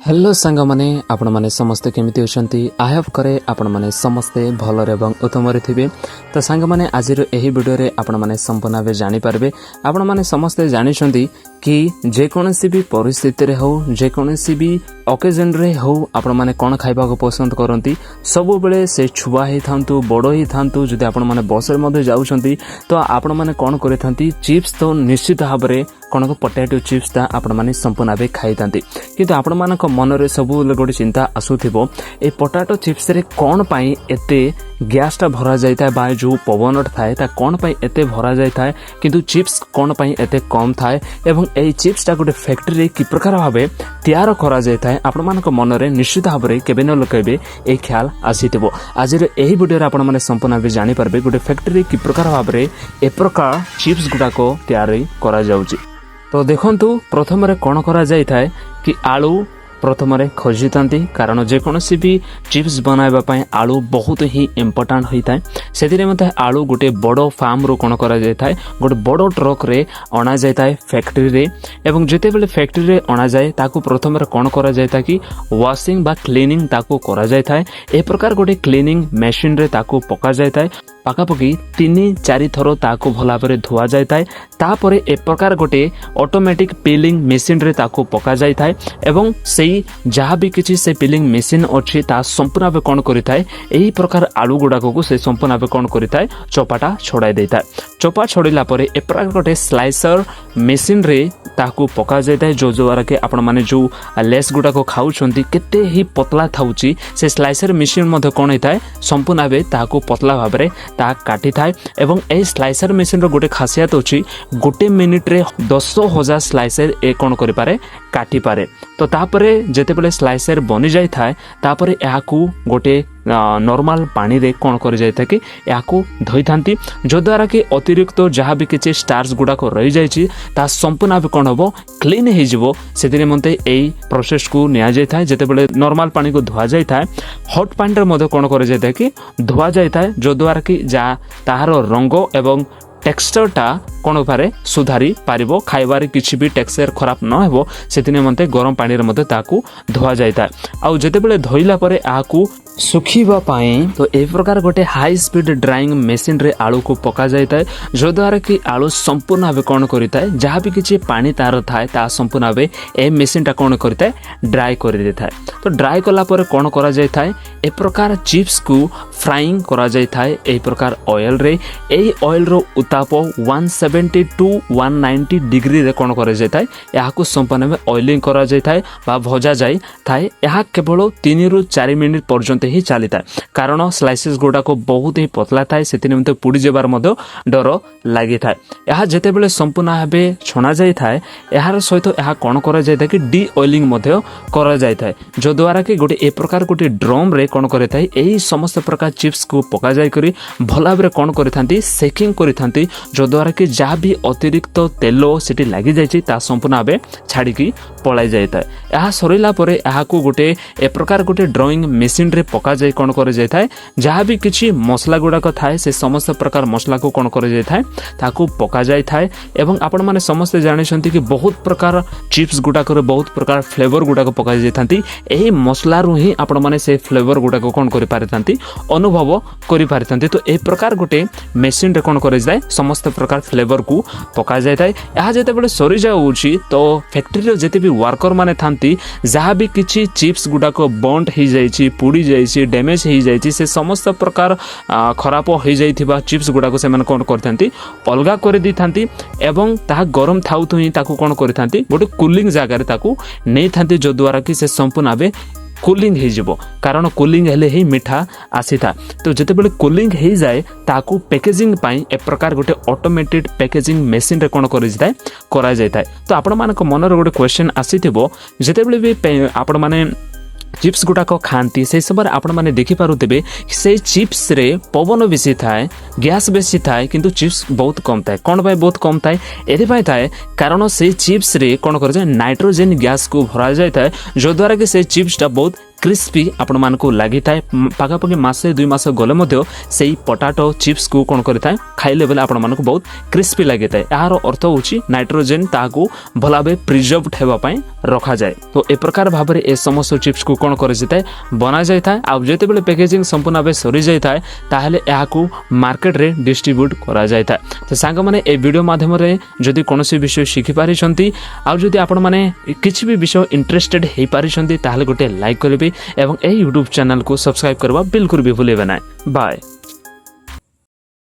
Hello सांग माने आपण माने समस्ते केमिति होछंती आई हैव करे आपण माने समस्ते भलरे एवं उत्तमरे थिबे। तो सांग माने आजिर एही वीडियो रे आपण माने संपूर्ण भाबे जानि पारबे। आपण माने समस्ते जानिछंती कि जे कोनोसी भी परिस्थिति रे हो जे कोनोसी भी ओकेजन रे हो आपण माने कोन खाइबा को पसंद करंती। सब बेले से छुआ ही थांतु बड़ो ही थांतु जदि आपण माने बस रे मध्ये जाउछंती तो आपण माने कोन करिथांती चिप्स तो निश्चित भाबरे कोन को पोटैटो चिप्स ता आपण माने संपूर्ण भाबे खाइतांती। किंतु आपण मानक मन रे सब गोटे चिंता आसुथिबो ए पोटैटो चिप्स रे कोन पई एते गैस ता भरा जायता बा जो पवन थाए ता कोन पई एते भरा जायता किंतु चिप्स कोन पई एते कम थाए एवं ए चिप्स ता गोटे फैक्ट्री रे कि प्रकार भाबे तैयार करा जायता आपण मानक मन रे निश्चित भाबरे केबे न लकैबे ए ख्याल आसीथिबो। आज रे एही वीडियो रे आपण माने संपूर्ण भाबे जानि परबे गोटे फैक्ट्री रे कि प्रकार भाबरे ए प्रकार चिप्स गुडा को तैयार करा जाउची। तो देखंतु प्रथम रे कोन करा जायथाय कि आलू प्रथम खोजिता कारण जेकोसी भी चिप्स बनाइबा पई आलू बहुत ही इम्पोर्टाट होता है। से मत आलू गोटे बड़ फार्म रू कौन करा जाए गोटे बड़ ट्रक रे अणा जाए फैक्ट्री रे एवं जिते बेले फैक्ट्री रे अणा जाए ताकू प्रथम कौन करा जाए कि वाशिंग बा क्लीनिंग ताकू करा जाए। ए प्रकार गोटे क्लीनिंग मशीन रे ताकू पका जाए पाखापाखि 3-4 थर ताकू भल भाव धुआ जाए। तापर ए प्रकार गोटे ऑटोमेटिक पिलिंग मशीन रे ताकू पका जाए एवं से जहाँ भी किसी से पिलिंग मशीन अच्छी ता संपूर्ण भाव कौन करिथाय एही प्रकार आलू गुड़ाक को से संपूर्ण भाव कौन करिथाय चोपाटा छड़ाई देता। चोपा छड़िला परे ए प्रकार गोटे स्लाइसर मशीन रे ताकू पका जाए जो द्वारा के आपण माने जो लेस गुड़ाक खाउछंती केते ही पतला थाउची से स्लाइसर मशीन मध्ये कौन होता है संपूर्ण भाव ताकू पतला भाव ता काटी थाए एवं ए स्लाइसर मशीन रो गोटे खासियत अछि गोटे मिनिट रे 10,000 स्लाइसर ए कौन करि पारे काटी पारे। तो तापरे जेते बेले स्लाइसर बनि जाय थाए तापरे याकू गोटे नॉर्मल पानी रे कौन कर जाए कि याकू धोई थांती जो द्वारा कि अतिरिक्त जहाँ भी किसी स्टार्स गुड़ाक रही जाइए ता संपूर्ण कौन हम क्लीन हो से मते यही प्रोसेस को निया जाए था। जिते बड़े नॉर्मल पानी को धुआ जाए था हॉट पानी रे मध्य कौन कर जाए कि धुआ जाए था जो द्वारा कि जा तार रंग एवं टेक्सचरटा कौन पारे सुधारी पारिबो खाइबार किछि भी टेक्सचर खराब न हेबो सेतिने मते गरम पानी रे मते ताकू धोआ जायता। आउ जेते बेले धोइला परे आकू सुखीबा पाई तो ए प्रकार गोटे हाई स्पीड ड्राइंग मशीन रे आलू को पका जायता जो द्वारा कि आलू संपूर्ण भाव कौन करता है जहाँ भी किछि पानी तार थाए ता संपूर्ण भाव ए मशीन टा कौन करता है ड्राई कर देता है। तो ड्राई कला परे कौन करा जायता है ए प्रकार चिप्स को फ्राइंग करा जायता है ए प्रकार ऑयल रे ए ऑयल रो उताप 170 to 190 डिग्री रे कौन करा जायता है याकू संपूर्ण भाव ऑयलिंग करा जायता है बा भजा जाय थाए यह केवल 3 ରୁ 4 मिनिट पर्यंत ही चली था कारण स्लाइसेस गुड़ा को बहुत ही पतला थाए से मत पुड़ी जबार डर लगी था। यह जिते बेले संपूर्ण भाव छणा जाए थाए यार सहित यह कौन करा जाए कि डी ऑयलिंग करा जाए थाए जो द्वारा कि गोटे ए प्रकार गोटे ड्रम रे कौन करे थाए एही समस्त प्रकार चिप्स को पका जाय करी भल भाव कौन करिथांती सेकिंग करिथांती जो द्वारा कि जहाँ भी अतिरिक्त तेल सेठी लगी जाइछि ता संपूर्ण भाव छाड़ी पलाई जाए थाए। यह सरीला परे यह को गोटे ए प्रकार गोटे ड्रॉइंग मशीन रे पका जाए कौन कर जाए थाए जहाँ भी किछि मसला गुड़ाक थाए से समस्त प्रकार मसला को कौन कर जाए थाए ताकू पका जाए थाए एवं आपण माने समस्ते जानिछंती कि बहुत प्रकार चिप्स गुड़ाक बहुत प्रकार फ्लेवर गुड़ाक पका जाए थांती एही मसला रु ही आपण माने से फ्लेवर गुड़ाक कौन करि पारिथांती अनुभव करि पारिथांती। तो ए प्रकार गोटे मशीन रे कौन कर जाए समस्त प्रकार फ्लेवर को पका जाए थाए। यह जेते बेले सरी जाउछि तो फैक्ट्री रे जेते भी वर्कर माने थांती जहाँ भी किछि चिप्स गुड़ाक बंट हो जाइछि पुड़ी जाइछि डैमेज हो जाइछि से समस्त प्रकार खराब हो जाइथिबा चिप्स गुड़ाक से माने कौन करथांती अलगा कर दी थांती एवं ताहा गरम थाउ तो ही ताकू कौन करथांती गोटे कूलिंग जगह रे ताकू नै थांती जो द्वारा कि से संपूर्ण भावे कूलिंग हो कारण कूलिंग हेले ही मिठा आसी था। तो जिते बेले कूलिंग हो जाए ताकू पैकेजिंग पाई ए प्रकार गोटे ऑटोमेटेड पैकेजिंग मशीन रे कौन करा जाए। तो आपण मानक मन गोटे क्वेश्चन आसीथिबो जिते बेले भी आपण माने चिप्स गुड़ाक खाती से समय आपण मैंने देखिपे से चिप्स रे पवन बेसी थाए गैस बेसी थाए किंतु चिप्स बहुत कम थाए कौन भाई बहुत कम थाए एपाई थाए कारण से चिप्स रे कौन कर नाइट्रोजेन गैस को भरा जाए थाए जो द्वारा कि से चिप्स टा बहुत क्रिस्पी आपण मानकु लागि थाए पाखापाखि मासे 2 मास गले मध्य सेही पोटाटो चिप्स को कोन करिथाय खाइले बेले आपण मानकु बहुत क्रिस्पी लागि थाए यार अर्थ होची नाइट्रोजन ताकू भलाबे प्रिजर्वड हेबा पई रखा जाय तो ए प्रकार भाबरे ए समस्त चिप्स को कोन करि जैताय बना जाय थाए आ जेते बेले पैकेजिंग संपूर्ण भाबे सरी जाय थाए ताहले याकू मार्केट रे डिस्ट्रीब्यूट करा जाय थाए तो सांग माने ए वीडियो माध्यम रे जदि कोनोसी विषय शिखि पारि छंती आ जदि आपण माने किछि भी विषय इंटरेस्टेड हे पारि छंती ताहले गोटे लाइक करबे एवं ए YouTube चैनल को सब्सक्राइब करबा बिल्कुल भी भूलेबे ना बाय।